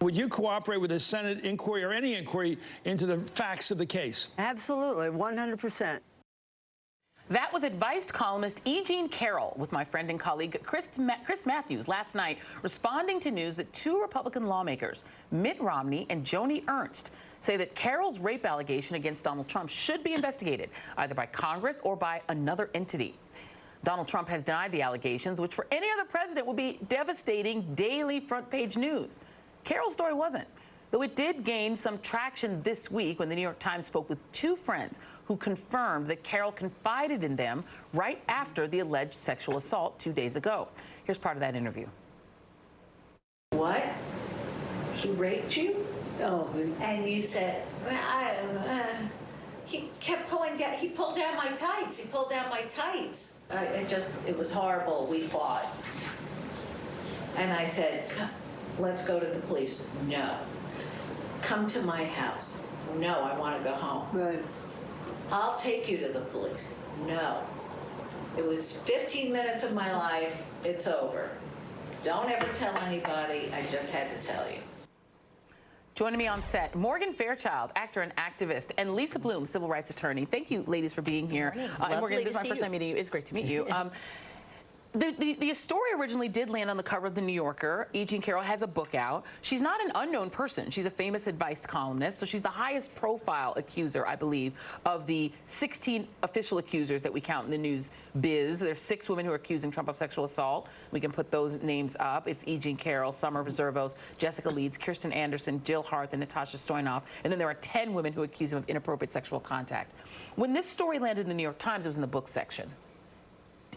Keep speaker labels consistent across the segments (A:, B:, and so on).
A: Would you cooperate with a Senate inquiry or any inquiry into the facts of the case?
B: Absolutely, 100%.
C: That was advice columnist E. Jean Carroll with my friend and colleague Chris Matthews last night, responding to news that two Republican lawmakers, Mitt Romney and Joni Ernst, say that Carroll's rape allegation against Donald Trump should be investigated, either by Congress or by another entity. Donald Trump has denied the allegations, which for any other president would be devastating daily front-page news. Carroll's story wasn't, though it did gain some traction this week when the New York Times spoke with two friends who confirmed that Carroll confided in them right after the alleged sexual assault 2 days ago. Here's part of that interview.
D: What? He raped you? Oh, and you said, he kept pulling down, he pulled down my tights. He pulled down my tights. It was horrible. We fought. And I said, let's go to the police. No. Come to my house. No, I want to go home.
B: Right.
D: I'll take you to the police. No. It was 15 minutes of my life. It's over. Don't ever tell anybody. I just had to tell you.
C: Joining me on set, Morgan Fairchild, actor and activist, and Lisa Bloom, civil rights attorney. Thank you, ladies, for being here. And Morgan, this is my first time meeting you. It's great to meet you. The story originally did land on the cover of The New Yorker. E. Jean Carroll has a book out. She's not an unknown person. She's a famous advice columnist, so she's the highest profile accuser, I believe, of the 16 official accusers that we count in the news biz. There's 6 women who are accusing Trump of sexual assault. We can put those names up. It's E. Jean Carroll, Summer Zervos, Jessica Leeds, Kirsten Anderson, Jill Harth, and Natasha Stoynoff. And then there are 10 women who accuse him of inappropriate sexual contact. When this story landed in the New York Times, it was in the book section.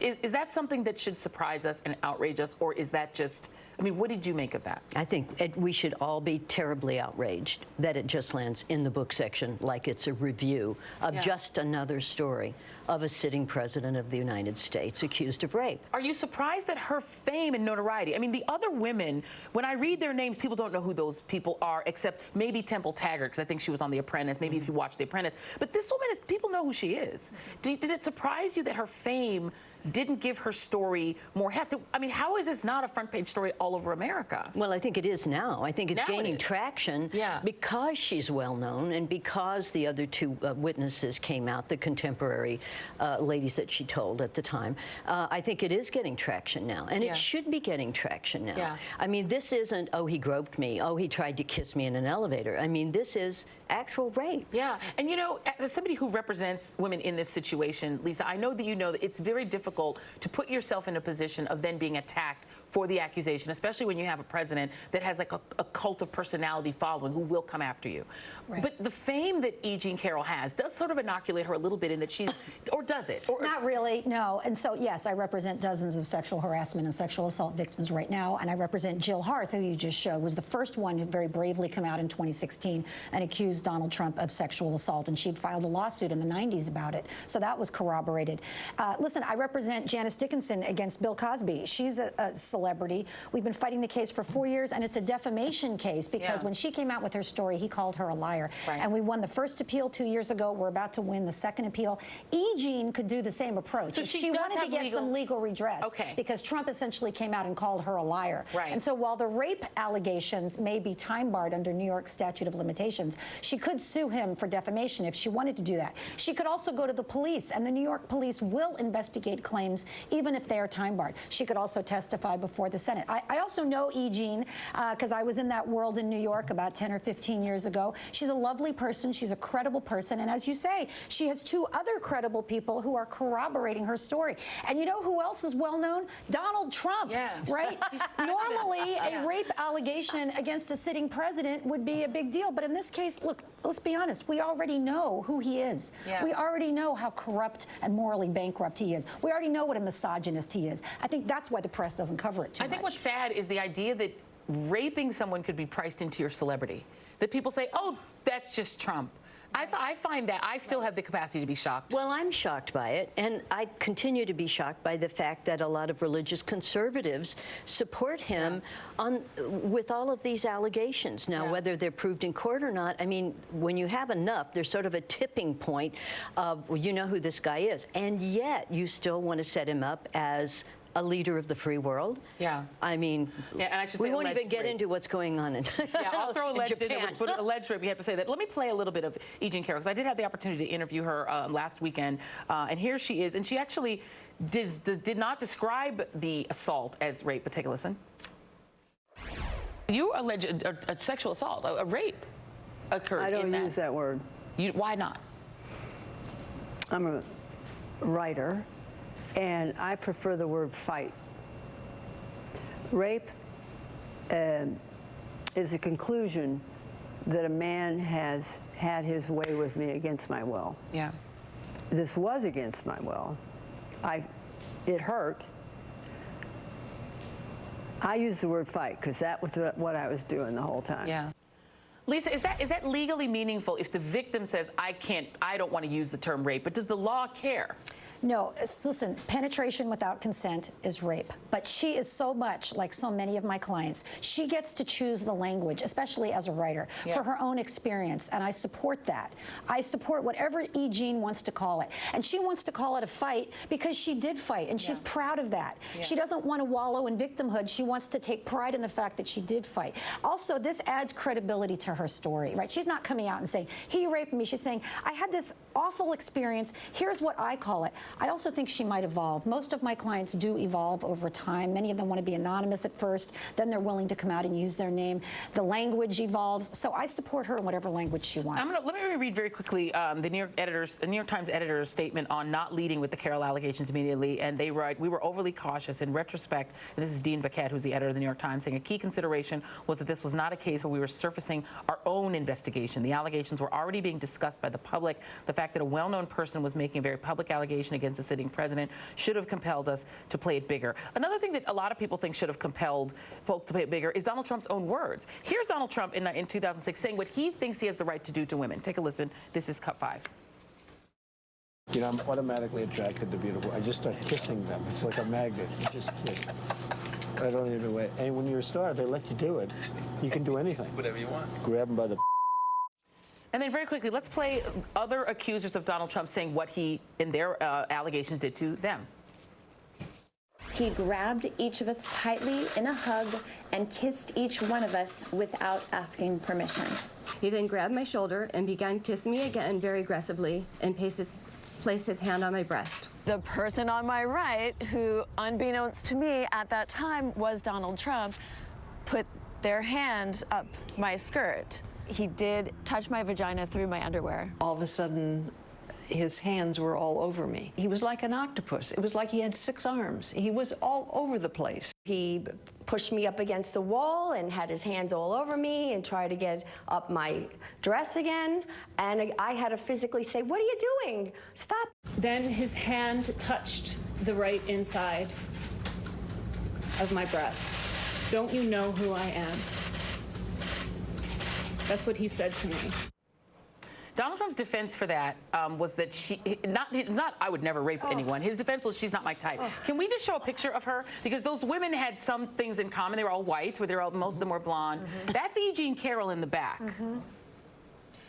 C: Is that something that should surprise us and outrage us, or is that just, I mean, what did you make of that?
E: I think we should all be terribly outraged that it just lands in the book section like it's a review of just another story of a sitting president of the United States accused of rape.
C: Are you surprised that her fame and notoriety, I mean, the other women, when I read their names, people don't know who those people are, except maybe Temple Taggart, because I think she was on The Apprentice, maybe if you watch The Apprentice. But this woman, people know who she is. Did it surprise you that her fame didn't give her story more heft? I mean, how is this not a front page story all over America?
E: Well, I think it is now. I think it's
C: now
E: gaining traction because she's well known and because the other two witnesses came out, the contemporary ladies that she told at the time. I think it is getting traction now, and it should be getting traction now. I mean, this isn't, oh, he groped me, oh, he tried to kiss me in an elevator. I mean, this is actual rape.
C: Yeah, and you know, as somebody who represents women in this situation, Lisa, I know that you know that it's very difficult to put yourself in a position of then being attacked for the accusation, especially when you have a president that has like a cult of personality following who will come after you. Right. But the fame that E. Jean Carroll has does sort of inoculate her a little bit in that she's, or does it? Or,
F: not really, no. And so, yes, I represent dozens of sexual harassment and sexual assault victims right now, and I represent Jill Harth, who you just showed, was the first one who very bravely came out in 2016 and accused Donald Trump of sexual assault, and she'd filed a lawsuit in the 90s about it. So that was corroborated. Listen, I represent Janice Dickinson against Bill Cosby. She's a celebrity. We've been fighting the case for 4 years, and it's a defamation case because when she came out with her story, he called her a liar. Right. And we won the first appeal 2 years ago. We're about to win the second appeal. E. Jean could do the same approach.
C: So
F: she wanted to get some legal redress because Trump essentially came out and called her a liar. Right. And so while the rape allegations may be time barred under New York statute of limitations, she could sue him for defamation if she wanted to do that. She could also go to the police, and the New York police will investigate claims even if they are time barred. She could also testify before the Senate. I also know E. Jean because I was in that world in New York about 10 or 15 years ago. She's a lovely person. She's a credible person. And as you say, she has two other credible people who are corroborating her story. And you know who else is well known? Donald Trump, right? Normally, a rape allegation against a sitting president would be a big deal. But in this case, look, let's be honest. We already know who he is. We already know how corrupt and morally bankrupt he is. We already know what a misogynist he is. I think that's why the press doesn't cover it too much.
C: I think what's sad is the idea that raping someone could be priced into your celebrity. That people say, oh, that's just Trump. I find that I still have the capacity to be shocked.
E: Well, I'm shocked by it, and I continue to be shocked by the fact that a lot of religious conservatives support him with all of these allegations. Now, whether they're proved in court or not, I mean, when you have enough, there's sort of a tipping point of, well, you know who this guy is, and yet you still want to set him up as a leader of the free world.
C: Yeah.
E: I mean,
C: yeah, and I should
E: we
C: say
E: won't even
C: alleged
E: get
C: rape.
E: into what's going on in
C: Yeah, I'll throw alleged in there,
E: Japan.
C: but alleged rape, we have to say that. Let me play a little bit of E. Jean Carroll, because I did have the opportunity to interview her last weekend, and here she is, and she actually did not describe the assault as rape, but take a listen. You allege a sexual assault, a rape occurred.
B: I don't use that word.
C: Why not?
B: I'm a writer, and I prefer the word fight. Rape is a conclusion that a man has had his way with me against my will.
C: Yeah.
B: This was against my will. It hurt. I use the word fight because that was what I was doing the whole time.
C: Yeah. Lisa, is that legally meaningful if the victim says, I don't want to use the term rape, but does the law care?
F: No, listen, penetration without consent is rape. But she is so much like so many of my clients. She gets to choose the language, especially as a writer, for her own experience, and I support that. I support whatever E. Jean wants to call it. And she wants to call it a fight because she did fight, and she's proud of that. She doesn't want to wallow in victimhood. She wants to take pride in the fact that she did fight. Also, this adds credibility to her story, right? She's not coming out and saying, he raped me. She's saying, I had this awful experience. Here's what I call it. I also think she might evolve. Most of my clients do evolve over time. Many of them want to be anonymous at first, then they're willing to come out and use their name. The language evolves, so I support her in whatever language she wants.
C: Let me read very quickly the New York Times editor's statement on not leading with the Carroll allegations immediately, and they write, we were overly cautious. In retrospect, and this is Dean Baquette, who's the editor of the New York Times, saying a key consideration was that this was not a case where we were surfacing our own investigation. The allegations were already being discussed by the public. The fact that a well-known person was making a very public allegation against the sitting president should have compelled us to play it bigger. Another thing that a lot of people think should have compelled folks to play it bigger is Donald Trump's own words. Here's Donald Trump in 2006 saying what he thinks he has the right to do to women. Take a listen. This is Cut 5.
G: You know, I'm automatically attracted to beautiful. I just start kissing them. It's like a magnet. You just kiss. I don't even wait. And when you're a star, they let you do it. You can do anything. Whatever you want. Grab them by the.
C: And then very quickly, let's play other accusers of Donald Trump saying what he, in their allegations, did to them.
H: He grabbed each of us tightly in a hug and kissed each one of us without asking permission.
I: He then grabbed my shoulder and began kissing me again very aggressively and placed his hand on my breast.
J: The person on my right, who unbeknownst to me at that time was Donald Trump, put their hand up my skirt. He did touch my vagina through my underwear.
K: All of a sudden, his hands were all over me. He was like an octopus. It was like he had 6 arms. He was all over the place.
L: He pushed me up against the wall and had his hands all over me and tried to get up my dress again. And I had to physically say, "What are you doing? Stop."
M: Then his hand touched the right inside of my breast. "Don't you know who I am?" That's what he said to me.
C: Donald Trump's defense for that was that not I would never rape anyone. His defense was she's not my type. Can we just show a picture of her? Because those women had some things in common. They were all white, most of them were blonde. That's E. Jean Carroll in the back.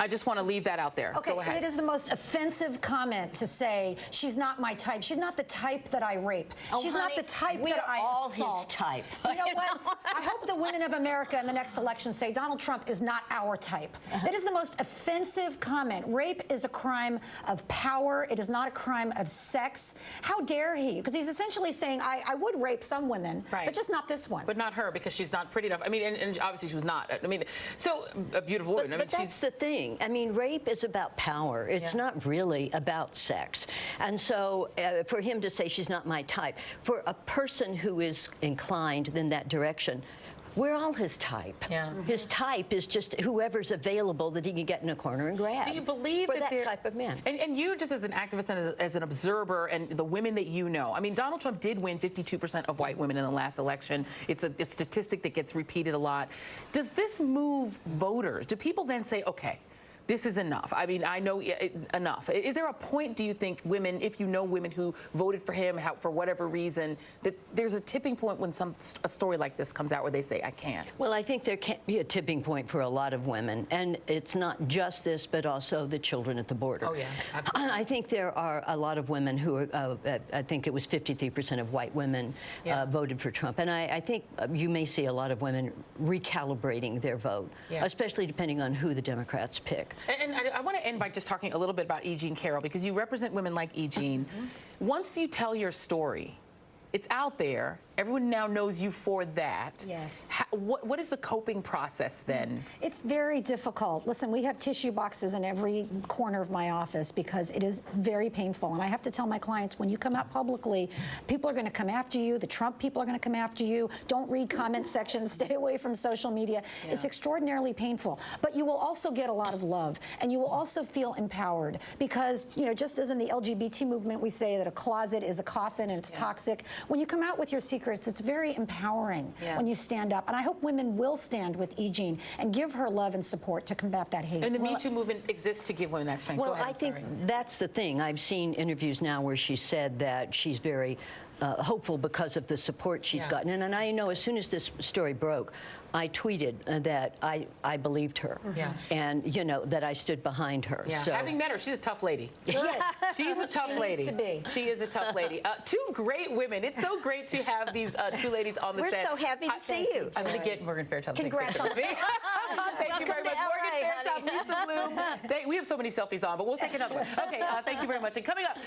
C: I just want to leave that out there.
F: Okay,
C: Go ahead.
F: and it is the most offensive comment to say she's not my type. She's not the type that I rape.
E: Oh,
F: she's
E: honey,
F: not the type
E: we
F: that
E: are
F: I
E: all
F: assault.
E: his type.
F: You know what? I hope the women of America in the next election say Donald Trump is not our type. That is the most offensive comment. Rape is a crime of power. It is not a crime of sex. How dare he? Because he's essentially saying I would rape some women, but just not this one.
C: But not her, because she's not pretty enough. I mean, and obviously she was not. I mean, so a beautiful woman.
E: But that's the thing. I mean, rape is about power. It's not really about sex. And so for him to say she's not my type, for a person who is inclined in that direction, we're all his type.
C: Yeah.
E: His type is just whoever's available that he can get in a corner and grab.
C: Do you believe
E: for
C: that
E: that type of man?
C: And you, just as an activist and as an observer, and the women that you know, I mean, Donald Trump did win 52% of white women in the last election. It's a statistic that gets repeated a lot. Does this move voters? Do people then say, okay, this is enough. I mean, I know enough. Is there a point, do you think, women, if you know women who voted for him for whatever reason, that there's a tipping point when a story like this comes out where they say, I can't?
E: Well, I think there can be a tipping point for a lot of women. And it's not just this, but also the children at the border.
C: Oh, yeah, absolutely.
E: I think there are a lot of women who are, I think it was 53% of white women voted for Trump. And I think you may see a lot of women recalibrating their vote, especially depending on who the Democrats pick.
C: And I want to end by just talking a little bit about E. Jean Carroll, because you represent women like E. Jean. Once you tell your story, it's out there. Everyone now knows you for that.
F: Yes.
C: What is the coping process then?
F: It's very difficult. Listen, we have tissue boxes in every corner of my office because it is very painful. And I have to tell my clients, when you come out publicly, people are going to come after you. The Trump people are going to come after you. Don't read comment sections. Stay away from social media. Yeah. It's extraordinarily painful. But you will also get a lot of love. And you will also feel empowered because, you know, just as in the LGBT movement, we say that a closet is a coffin and it's toxic. When you come out with your secrets, it's very empowering when you stand up. And I hope women will stand with E. Jean and give her love and support to combat that hate.
C: And the Me Too movement exists to give women that strength.
E: Well,
C: Go ahead,
E: I think that's the thing. I've seen interviews now where she said that she's very hopeful because of the support she's gotten. And I know as soon as this story broke, I tweeted that I believed her, and you know that I stood behind her.
C: Yeah.
E: So.
C: Having met her, she's a tough lady. She's a tough
F: she
C: lady.
F: Needs to be.
C: She is a tough lady. Two great women. It's so great to have these two ladies on the set.
E: We're so happy to see you.
C: I'm going to get Morgan Fairchild.
F: Congrats on
C: Thank you very much, Morgan Fairchild, Lisa Bloom. We have so many selfies on, but we'll take another one. Okay, thank you very much. And coming up.